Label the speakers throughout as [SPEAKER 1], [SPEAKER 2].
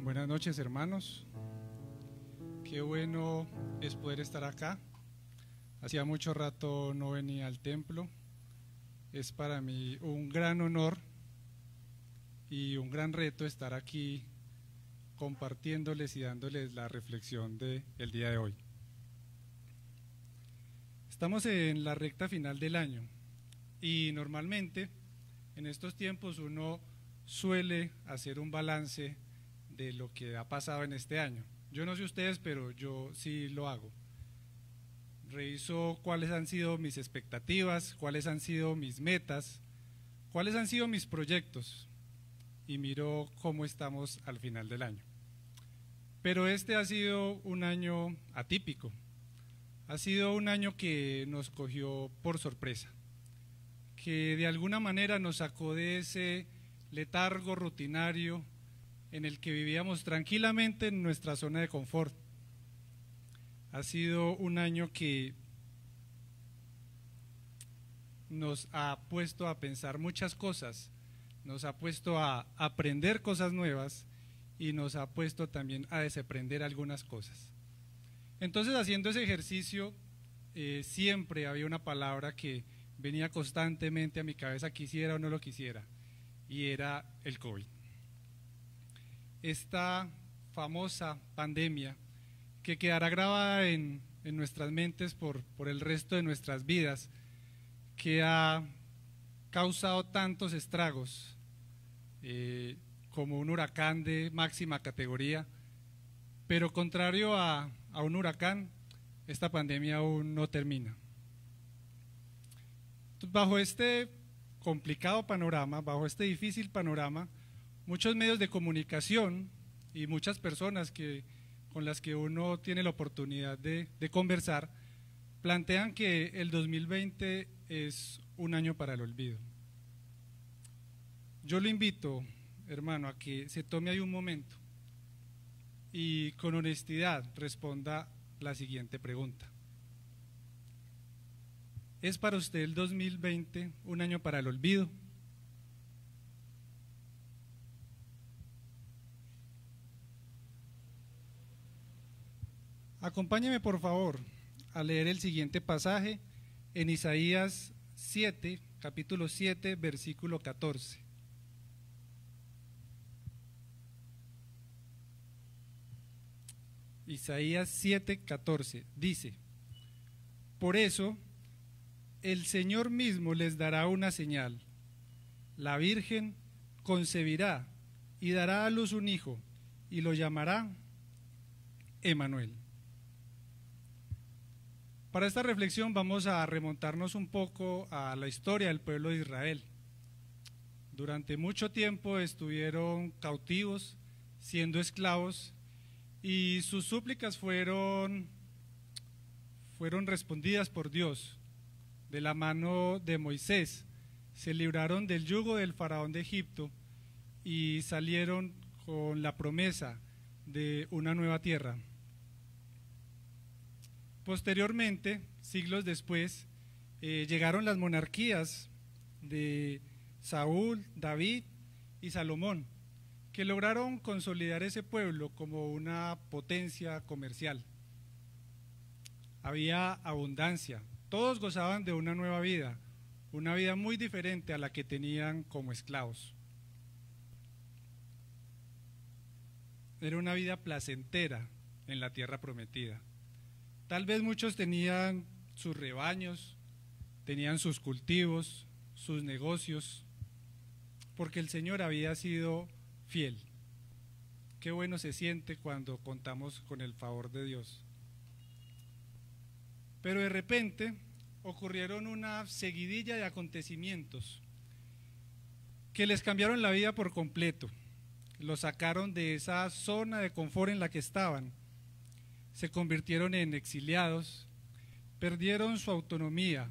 [SPEAKER 1] Buenas noches, hermanos. Qué bueno es poder estar acá. Hacía mucho rato no venía al templo. Es para mí un gran honor y un gran reto estar aquí compartiéndoles y dándoles la reflexión del día de hoy. Estamos en la recta final del año y normalmente en estos tiempos uno suele hacer un balance de lo que ha pasado en este año. Yo no sé ustedes, pero yo sí lo hago. Reviso cuáles han sido mis expectativas, cuáles han sido mis metas, cuáles han sido mis proyectos y miro cómo estamos al final del año. Pero este ha sido un año atípico, ha sido un año que nos cogió por sorpresa, que de alguna manera nos sacó de ese letargo rutinario en el que vivíamos tranquilamente en nuestra zona de confort. Ha sido un año que nos ha puesto a pensar muchas cosas, nos ha puesto a aprender cosas nuevas y nos ha puesto también a desaprender algunas cosas. Entonces, haciendo ese ejercicio, siempre había una palabra que venía constantemente a mi cabeza, quisiera o no lo quisiera, y era el COVID. Esta famosa pandemia que quedará grabada en nuestras mentes por el resto de nuestras vidas, que ha causado tantos estragos, como un huracán de máxima categoría, pero contrario a un huracán, esta pandemia aún no termina. Entonces, bajo este complicado panorama, bajo este difícil panorama, muchos medios de comunicación y muchas personas con las que uno tiene la oportunidad de conversar, plantean que el 2020 es un año para el olvido. Yo lo invito, hermano, a que se tome ahí un momento y con honestidad responda la siguiente pregunta. ¿Es para usted el 2020 un año para el olvido? Acompáñeme por favor a leer el siguiente pasaje en Isaías 7, capítulo 7, versículo 14. Isaías 7, 14 dice: por eso el Señor mismo les dará una señal, la Virgen concebirá y dará a luz un hijo y lo llamará Emmanuel. Para esta reflexión vamos a remontarnos un poco a la historia del pueblo de Israel. Durante mucho tiempo estuvieron cautivos, siendo esclavos, y sus súplicas fueron respondidas por Dios. De la mano de Moisés se libraron del yugo del faraón de Egipto y salieron con la promesa de una nueva tierra. Posteriormente, siglos después, llegaron las monarquías de Saúl, David y Salomón, que lograron consolidar ese pueblo como una potencia comercial. Había abundancia, todos gozaban de una nueva vida, una vida muy diferente a la que tenían como esclavos. Era una vida placentera en la tierra prometida. Tal vez muchos tenían sus rebaños, tenían sus cultivos, sus negocios, porque el Señor había sido fiel. Qué bueno se siente cuando contamos con el favor de Dios. Pero de repente ocurrieron una seguidilla de acontecimientos que les cambiaron la vida por completo, los sacaron de esa zona de confort en la que estaban. Se convirtieron en exiliados, perdieron su autonomía,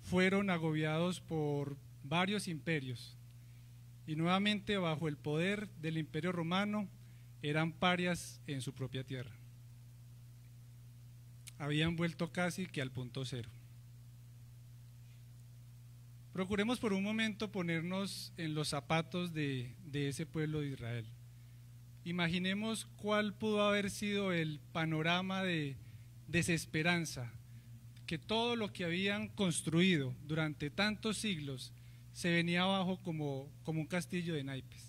[SPEAKER 1] fueron agobiados por varios imperios y nuevamente bajo el poder del Imperio Romano eran parias en su propia tierra. Habían vuelto casi que al punto cero. Procuremos por un momento ponernos en los zapatos de ese pueblo de Israel. imaginemos cuál pudo haber sido el panorama de desesperanza, que todo lo que habían construido durante tantos siglos se venía abajo como un castillo de naipes.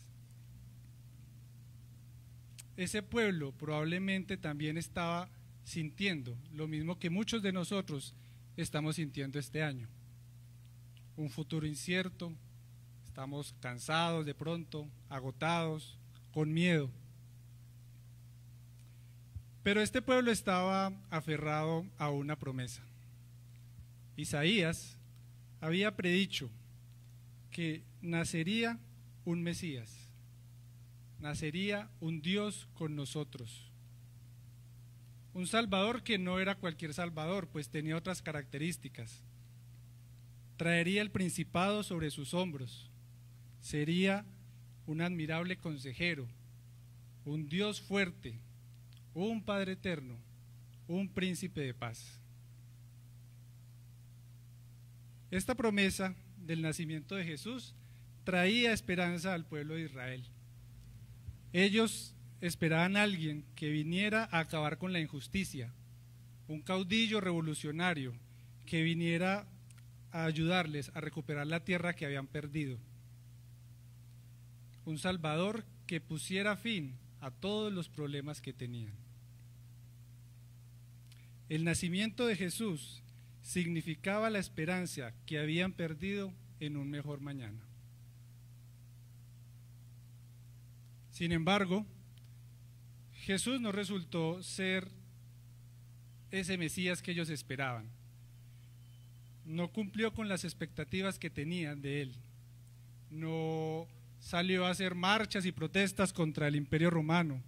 [SPEAKER 1] Ese pueblo probablemente también estaba sintiendo lo mismo que muchos de nosotros estamos sintiendo este año. Un futuro incierto, estamos cansados de pronto, agotados, con miedo. Pero este pueblo estaba aferrado a una promesa. Isaías había predicho que nacería un Mesías, nacería un Dios con nosotros, un Salvador que no era cualquier Salvador, pues tenía otras características. Traería el principado sobre sus hombros, sería un admirable consejero, un Dios fuerte, un Padre eterno, un príncipe de paz. Esta promesa del nacimiento de Jesús traía esperanza al pueblo de Israel. Ellos esperaban a alguien que viniera a acabar con la injusticia, un caudillo revolucionario que viniera a ayudarles a recuperar la tierra que habían perdido, un Salvador que pusiera fin a todos los problemas que tenían. El nacimiento de Jesús significaba la esperanza que habían perdido en un mejor mañana. Sin embargo, Jesús no resultó ser ese Mesías que ellos esperaban. No cumplió con las expectativas que tenían de él. No salió a hacer marchas y protestas contra el Imperio Romano.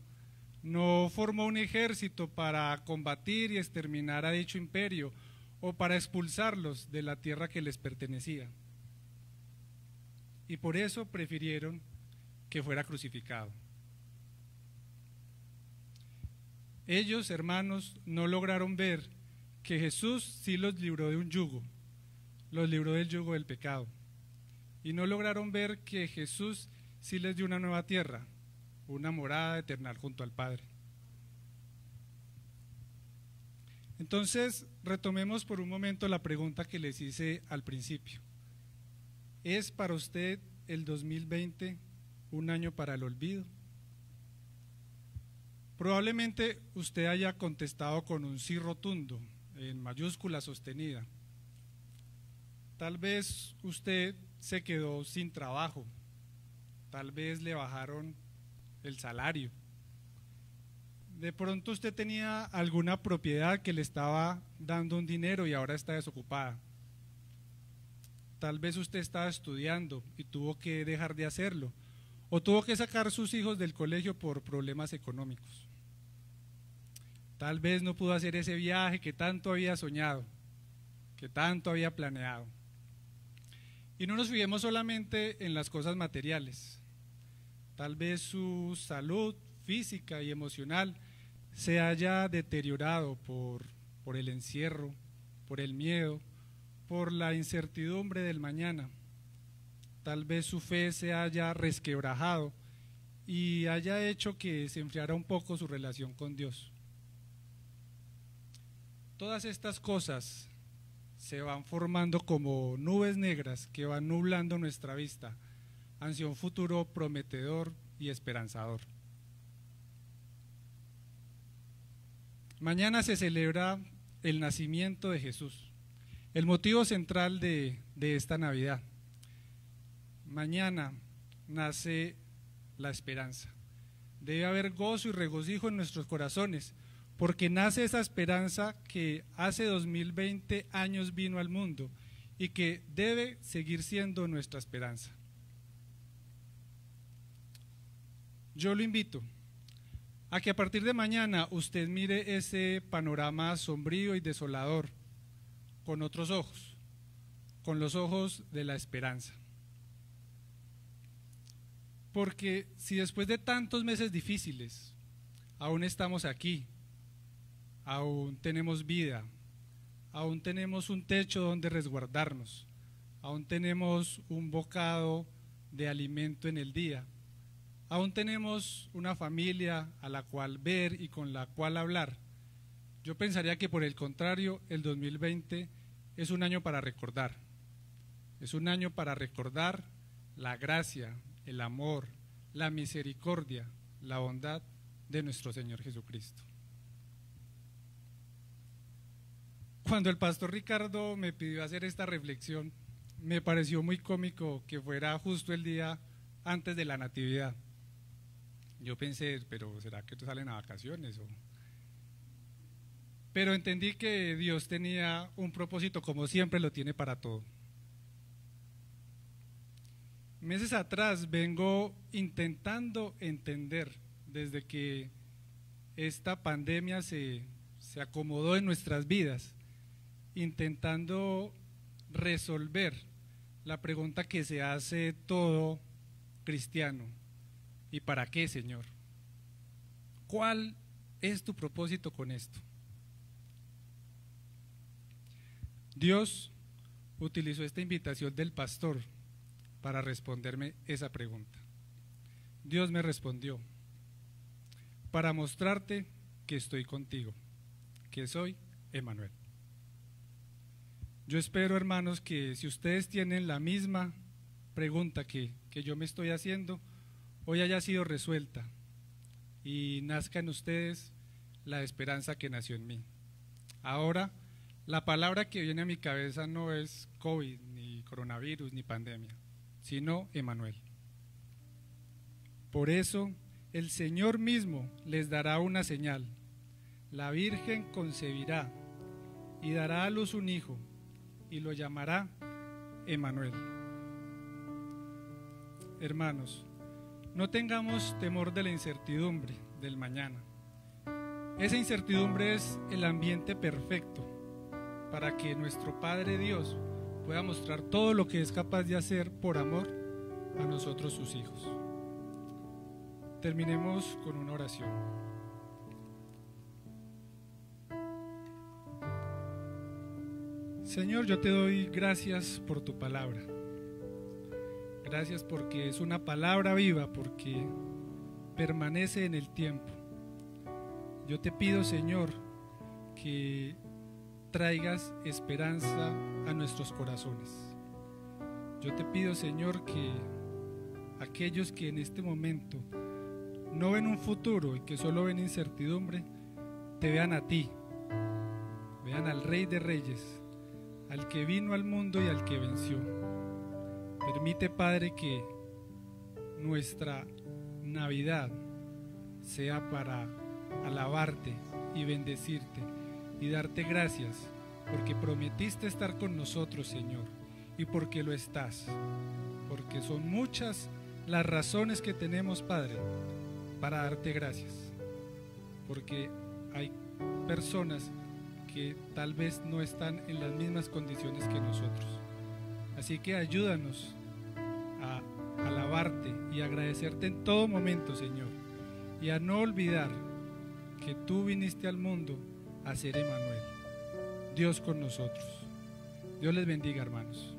[SPEAKER 1] No formó un ejército para combatir y exterminar a dicho imperio o para expulsarlos de la tierra que les pertenecía. Y por eso prefirieron que fuera crucificado. Ellos, hermanos, no lograron ver que Jesús sí los libró de un yugo, los libró del yugo del pecado. Y no lograron ver que Jesús sí les dio una nueva tierra, una morada eterna junto al Padre. Entonces, retomemos por un momento la pregunta que les hice al principio. ¿Es para usted el 2020 un año para el olvido? Probablemente usted haya contestado con un sí rotundo, en mayúscula sostenida. Tal vez usted se quedó sin trabajo, tal vez le bajaron el salario. De pronto usted tenía alguna propiedad que le estaba dando un dinero y ahora está desocupada. Tal vez usted estaba estudiando y tuvo que dejar de hacerlo, o tuvo que sacar a sus hijos del colegio por problemas económicos. Tal vez no pudo hacer ese viaje que tanto había soñado, que tanto había planeado. Y no nos fijemos solamente en las cosas materiales. Tal vez su salud física y emocional se haya deteriorado por el encierro, por el miedo, por la incertidumbre del mañana. Tal vez su fe se haya resquebrajado y haya hecho que se enfriara un poco su relación con Dios. Todas estas cosas se van formando como nubes negras que van nublando nuestra vista hacia un futuro prometedor y esperanzador. Mañana se celebra el nacimiento de Jesús, el motivo central de esta Navidad. Mañana nace la esperanza. Debe haber gozo y regocijo en nuestros corazones, porque nace esa esperanza que hace 2020 años vino al mundo y que debe seguir siendo nuestra esperanza. Yo lo invito a que a partir de mañana usted mire ese panorama sombrío y desolador con otros ojos, con los ojos de la esperanza. Porque si después de tantos meses difíciles aún estamos aquí, aún tenemos vida, aún tenemos un techo donde resguardarnos, aún tenemos un bocado de alimento en el día, Aún tenemos una familia a la cual ver y con la cual hablar. Yo pensaría que por el contrario, el 2020 es un año para recordar. Es un año para recordar la gracia, el amor, la misericordia, la bondad de nuestro Señor Jesucristo. Cuando el pastor Ricardo me pidió hacer esta reflexión, me pareció muy cómico que fuera justo el día antes de la Natividad. Yo pensé, pero ¿será que salen a vacaciones? Pero entendí que Dios tenía un propósito, como siempre lo tiene para todo. Meses atrás vengo intentando entender, desde que esta pandemia se acomodó en nuestras vidas, intentando resolver la pregunta que se hace todo cristiano: ¿y para qué, Señor? ¿Cuál es tu propósito con esto? Dios utilizó esta invitación del pastor para responderme esa pregunta. Dios me respondió: para mostrarte que estoy contigo, que soy Emmanuel. Yo espero, hermanos, que si ustedes tienen la misma pregunta que yo me estoy haciendo, hoy haya sido resuelta y nazca en ustedes la esperanza que nació en mí. Ahora, la palabra que viene a mi cabeza no es COVID, ni coronavirus, ni pandemia, sino Emmanuel. Por eso, el Señor mismo les dará una señal. La Virgen concebirá y dará a luz un hijo, y lo llamará Emmanuel. Hermanos, no tengamos temor de la incertidumbre del mañana. Esa incertidumbre es el ambiente perfecto para que nuestro Padre Dios pueda mostrar todo lo que es capaz de hacer por amor a nosotros, sus hijos. Terminemos con una oración. Señor, yo te doy gracias por tu palabra. Gracias porque es una palabra viva, porque permanece en el tiempo. Yo te pido, Señor, que traigas esperanza a nuestros corazones. Yo te pido, Señor, que aquellos que en este momento no ven un futuro y que solo ven incertidumbre, te vean a ti, vean al Rey de Reyes, al que vino al mundo y al que venció. Permite, Padre, que nuestra Navidad sea para alabarte y bendecirte y darte gracias, porque prometiste estar con nosotros, Señor, y porque lo estás, porque son muchas las razones que tenemos, Padre, para darte gracias, porque hay personas que tal vez no están en las mismas condiciones que nosotros. Así que ayúdanos a alabarte y agradecerte en todo momento, Señor, y a no olvidar que tú viniste al mundo a ser Emmanuel, Dios con nosotros. Dios les bendiga, hermanos.